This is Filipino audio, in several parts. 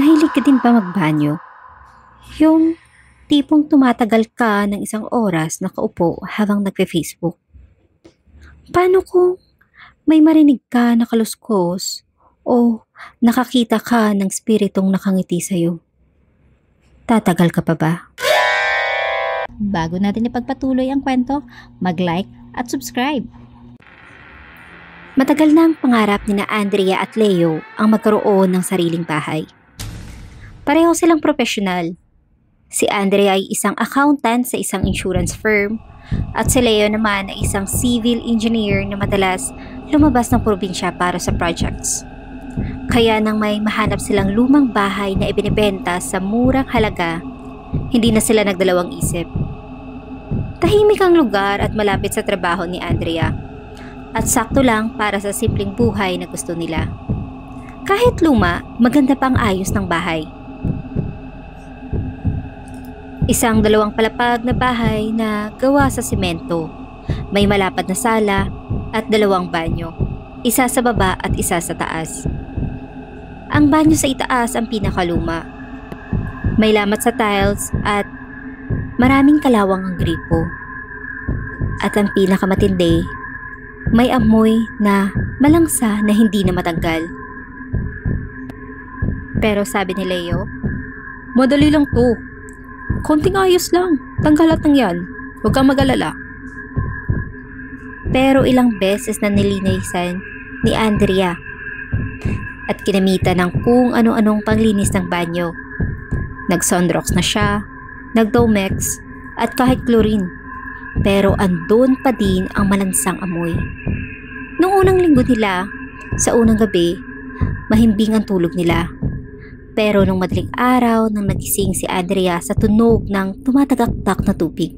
Mahilig ka din ba magbanyo? Yung tipong tumatagal ka ng isang oras nakaupo habang nagpe-Facebook. Paano kung may marinig ka na kaluskos o nakakita ka ng spiritong nakangiti sa'yo? Tatagal ka pa ba? Bago natin ipagpatuloy ang kwento, mag-like at subscribe. Matagal na ang pangarap ni na Andrea at Leo ang magkaroon ng sariling bahay. Pareho silang profesional. Si Andrea ay isang accountant sa isang insurance firm at si Leo naman ay isang civil engineer na madalas lumabas ng probinsya para sa projects. Kaya nang may mahanap silang lumang bahay na ibinibenta sa murang halaga, hindi na sila nagdalawang isip. Tahimik ang lugar at malapit sa trabaho ni Andrea. At sakto lang para sa simpleng buhay na gusto nila. Kahit luma, maganda pa ang ayos ng bahay. Isang 2 palapag na bahay na gawa sa simento. May malapad na sala at 2 banyo. Isa sa baba at isa sa taas. Ang banyo sa itaas ang pinakaluma. May lamat sa tiles at maraming kalawang ang gripo. At ang pinakamatindi, may amoy na malangsa na hindi na matanggal. Pero sabi ni Leo, "Madali lang to. Konting ayos lang. Tanggalat ng yan. Huwag kang mag-alala." Pero ilang beses na nilinisan ni Andrea at kinamitan ng kung ano-anong panglinis ng banyo. Nag-Sunrox na siya, nag-Domex at kahit chlorine. Pero andun pa din ang malansang amoy. Noong unang linggo nila, sa unang gabi, mahimbing ang tulog nila. Pero nung madaling araw nang nagising si Andrea sa tunog ng tumatagaktak na tubig,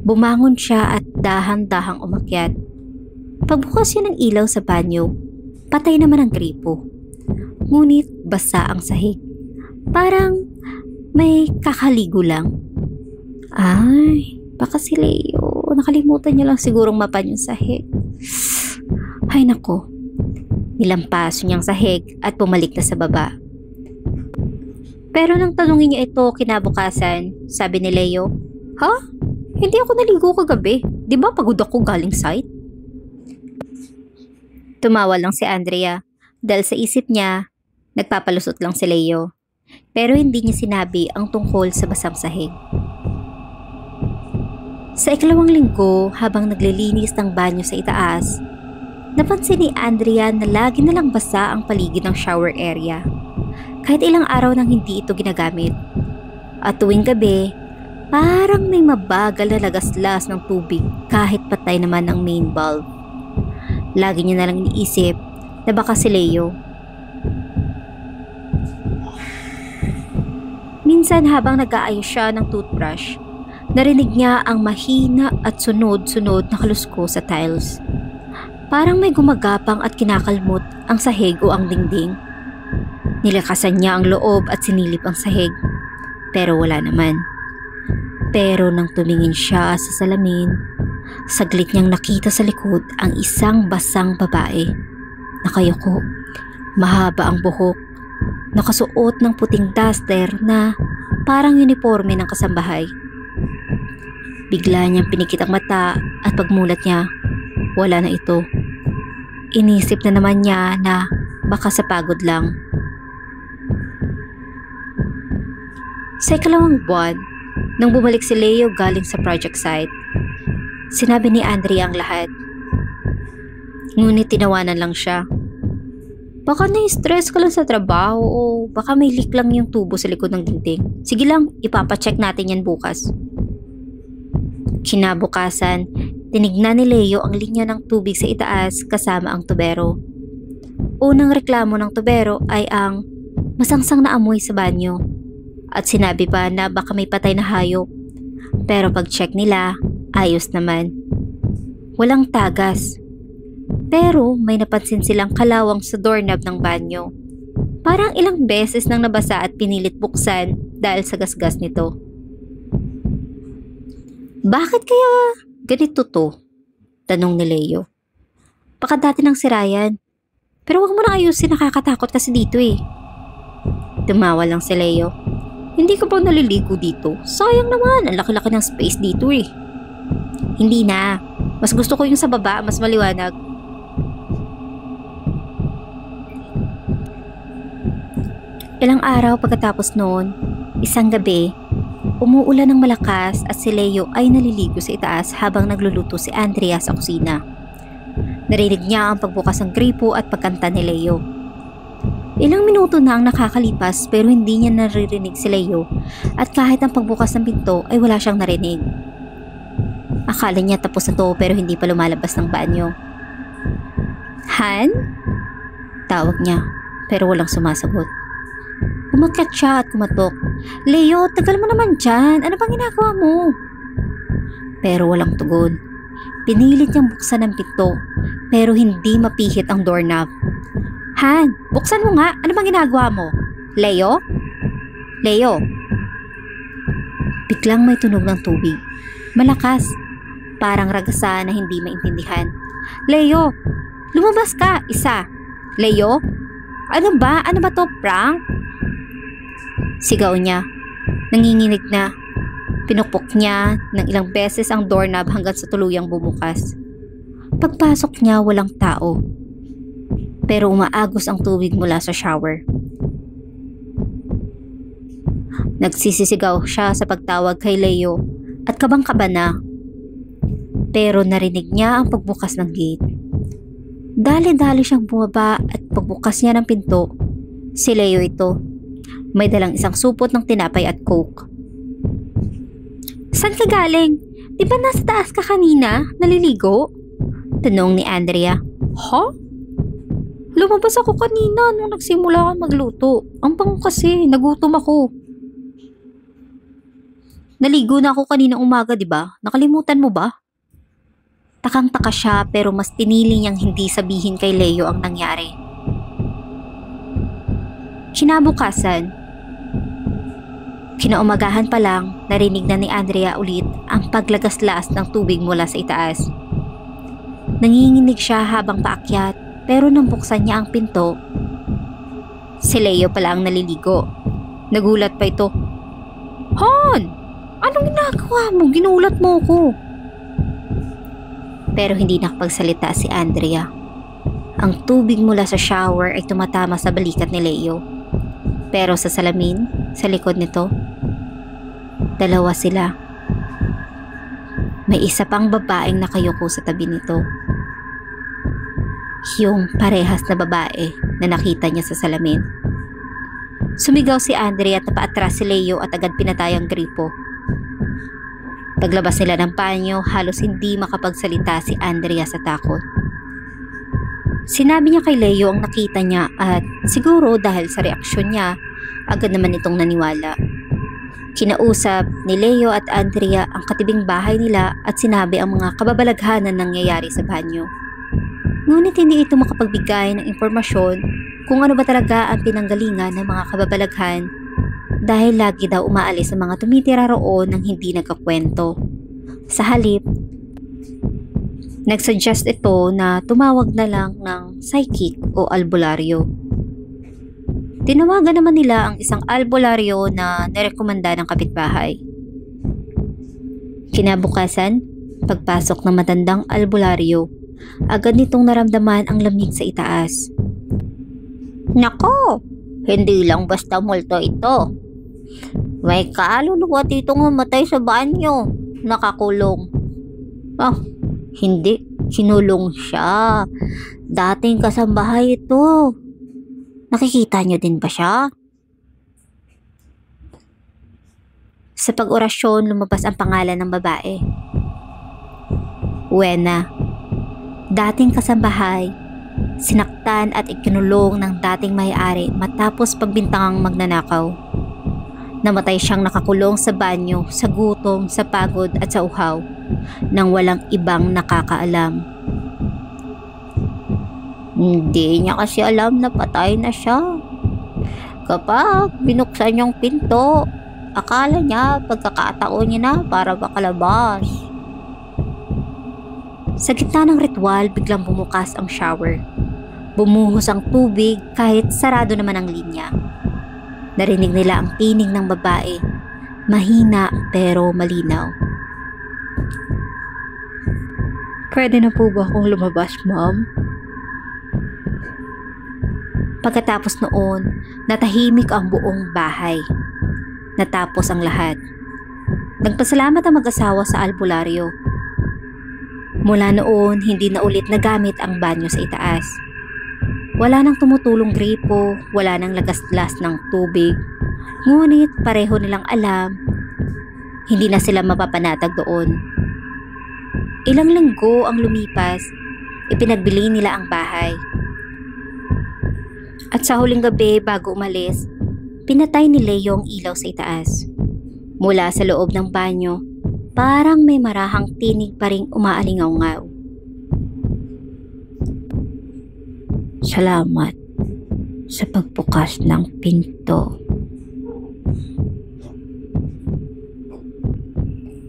bumangon siya at dahan-dahang umakyat. Pagbukas niya ng ilaw sa banyo, patay naman ang gripo. Ngunit basa ang sahig. Parang may kakaligo lang. Ay, baka si Leo, nakalimutan niya lang sigurong mapan yung sahig. Ay nako, nilampaso niyang sahig at bumalik na sa baba. Pero nang tanungin niya ito kinabukasan, sabi ni Leo, "Ha? Hindi ako naligo kagabi. Di ba pagod ako galing site?" Tumawa lang si Andrea dahil sa isip niya, nagpapalusot lang si Leo. Pero hindi niya sinabi ang tungkol sa basang sahig. Sa ikalawang linggo, habang naglilinis ng banyo sa itaas, napansin ni Andrea na lagi nalang basa ang paligid ng shower area. Kahit ilang araw nang hindi ito ginagamit. At tuwing gabi, parang may mabagal na lagaslas ng tubig kahit patay naman ang main bulb. Lagi niya nalang iniisip na baka si Leo. Minsan habang nag-aayos siya ng toothbrush, narinig niya ang mahina at sunod-sunod na kalusko sa tiles. Parang may gumagapang at kinakalmot ang sahig o ang dingding. Nilakasan niya ang loob at sinilip ang sahig, pero wala naman. Pero nang tumingin siya sa salamin, saglit niyang nakita sa likod ang isang basang babae. Nakayuko, mahaba ang buhok, nakasuot ng puting duster na parang uniforme ng kasambahay. Bigla niyang pinikit ang mata at pagmulat niya, wala na ito. Inisip na naman niya na baka sa pagod lang. Sa ikalawang buwan, nang bumalik si Leo galing sa project site, sinabi ni Andrea ang lahat. Ngunit tinawanan lang siya. Baka na-stress ka lang sa trabaho o baka may leak lang yung tubo sa likod ng dingding. Sige lang, ipapacheck natin yan bukas. Kinabukasan, tinignan ni Leo ang linya ng tubig sa itaas kasama ang tubero. Unang reklamo ng tubero ay ang masangsang na amoy sa banyo. At sinabi pa na baka may patay na hayop. Pero pag-check nila, ayos naman. Walang tagas. Pero may napansin silang kalawang sa doorknob ng banyo. Parang ilang beses nang nabasa at pinilit buksan dahil sa gasgas nito. Bakit kaya ganito to? Tanong ni Leo. Baka dati nang sirayan. Pero wag mo na ayusin, nakakatakot kasi dito eh. Tumawa lang si Leo. Hindi ka ba naliligo dito? Sayang naman, ang laki-laki ng space dito eh. Hindi na. Mas gusto ko yung sa baba, mas maliwanag. Ilang araw pagkatapos noon, isang gabi, umuulan ng malakas at si Leo ay naliligo sa itaas habang nagluluto si Andrea sa kusina. Narinig niya ang pagbukas ng gripo at pagkanta ni Leo. Ilang minuto na ang nakakalipas pero hindi niya naririnig si Leo at kahit ang pagbukas ng pinto ay wala siyang narinig. Akala niya tapos na to pero hindi pa lumalabas ng banyo. Han? Tawag niya pero walang sumasagot. Umakyat siya at kumatok. Leo, tagal mo naman dyan. Ano bang ginagawa mo? Pero walang tugon. Pinilit niyang buksan ang pinto pero hindi mapihit ang doorknob. Han, buksan mo nga. Ano bang ginagawa mo? Leo? Leo? Biglang may tunog ng tubig. Malakas. Parang ragasa na hindi maintindihan. Leo, lumabas ka. Isa. Leo? Ano ba? Ano ba to? Prank? Sigaw niya. Nanginginig na. Pinukpok niya ng ilang beses ang doorknob hanggang sa tuluyang bumukas. Pagpasok niya walang tao. Pero umaagos ang tubig mula sa shower. Nagsisisigaw siya sa pagtawag kay Leo at kabang-kaba na. Pero narinig niya ang pagbukas ng gate. Dali-dali siyang bumaba at pagbukas niya ng pinto, si Leo ito. May dalang isang supot ng tinapay at coke. Saan ka galing? Di ba nasa taas ka kanina? Naliligo? Tanong ni Andrea. Ha? Lumabas ako kanina nung nagsimula ka magluto. Ang bango kasi, nagutom ako. Naligo na ako kanina umaga, di ba? Nakalimutan mo ba? Takang-taka siya pero mas pinili niyang hindi sabihin kay Leo ang nangyari. Kinabukasan, kinaumagahan pa lang, narinig na ni Andrea ulit ang paglagas-las ng tubig mula sa itaas. Nanginginig siya habang paakyat pero nang buksan niya ang pinto, si Leo pala ang naliligo. Nagulat pa ito. Han! Anong ginagawa mo? Ginulat mo ko. Pero hindi nakapagsalita si Andrea. Ang tubig mula sa shower ay tumatama sa balikat ni Leo. Pero sa salamin, sa likod nito, dalawa sila. May isa pang babaeng nakayuko sa tabi nito. Yung parehas na babae na nakita niya sa salamin. Sumigaw si Andrea at napaatras si Leo at agad pinatay ang gripo. Paglabas nila ng banyo, halos hindi makapagsalita si Andrea sa takot. Sinabi niya kay Leo ang nakita niya at siguro dahil sa reaksyon niya, agad naman itong naniwala. Kinausap ni Leo at Andrea ang katibing bahay nila at sinabi ang mga kababalaghan na nangyayari sa banyo. Ngunit hindi ito makapagbigay ng impormasyon kung ano ba talaga ang pinanggalingan ng mga kababalaghan dahil lagi daw umaalis ang mga tumitira roon ng hindi nagkakwento. Sa halip, nagsuggest ito na tumawag na lang ng psychic o albularyo. Tinawagan naman nila ang isang albularyo na nirekomenda ng kapitbahay. Kinabukasan, pagpasok ng matandang albularyo, agad nitong naramdaman ang lamig sa itaas. Nako, hindi lang basta multo ito. May kaluluwa ditong mamatay sa banyo, nakakulong. Hindi, kinulong siya. Dating kasambahay ito. Nakikita niyo din ba siya? Sa pag-orasyon, lumabas ang pangalan ng babae. Wena. Dating kasambahay, sinaktan at ikinulong ng dating may-ari matapos pagbintangang magnanakaw. Namatay siyang nakakulong sa banyo, sa gutom, sa pagod at sa uhaw, nang walang ibang nakakaalam. Hindi niya kasi alam na patay na siya. Kapag binuksan yung pinto, akala niya pagkakataon niya na para makalabas. Sa gitna ng ritual, biglang bumukas ang shower. Bumuhos ang tubig kahit sarado naman ang linya. Narinig nila ang tinig ng babae, mahina pero malinaw. Pwede na po ba akong lumabas, ma'am? Pagkatapos noon, natahimik ang buong bahay. Natapos ang lahat. Nagpasalamat ang mag-asawa sa albularyo. Mula noon, hindi na ulit nagamit ang banyo sa itaas. Wala nang tumutulong gripo, wala nang lagaslas ng tubig. Ngunit pareho nilang alam, hindi na sila mapapanatag doon. Ilang linggo ang lumipas, ipinagbili nila ang bahay. At sa huling gabi bago umalis, pinatay ni Leo ang ilaw sa itaas. Mula sa loob ng banyo, parang may marahang tinig pa ring umaalingaw-ngaw. Salamat sa pagbukas ng pinto.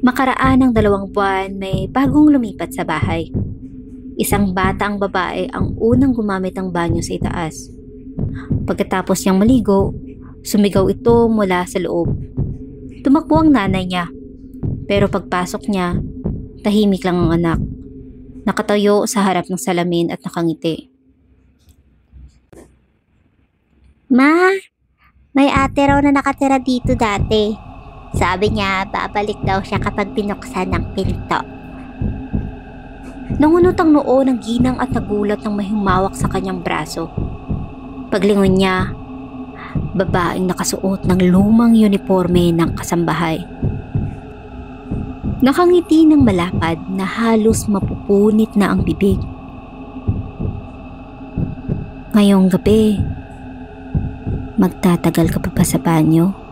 Makaraan ng 2 buwan, may bagong lumipat sa bahay. Isang batang babae ang unang gumamit ng banyo sa itaas. Pagkatapos niyang maligo, sumigaw ito mula sa loob. Tumakbo ang nanay niya, pero pagpasok niya, tahimik lang ang anak. Nakatayo sa harap ng salamin at nakangiti. Ma, may ate raw na nakatira dito dati. Sabi niya, babalik daw siya kapag binuksan ng pinto. Nangunot ang noo ng ginang at nagulat ng may humawak sa kanyang braso. Paglingon niya, babaeng nakasuot ng lumang uniforme ng kasambahay. Nakangiti ng malapad na halos mapupunit na ang bibig. Ngayong gabi, magtatagal ka pa ba sa banyo?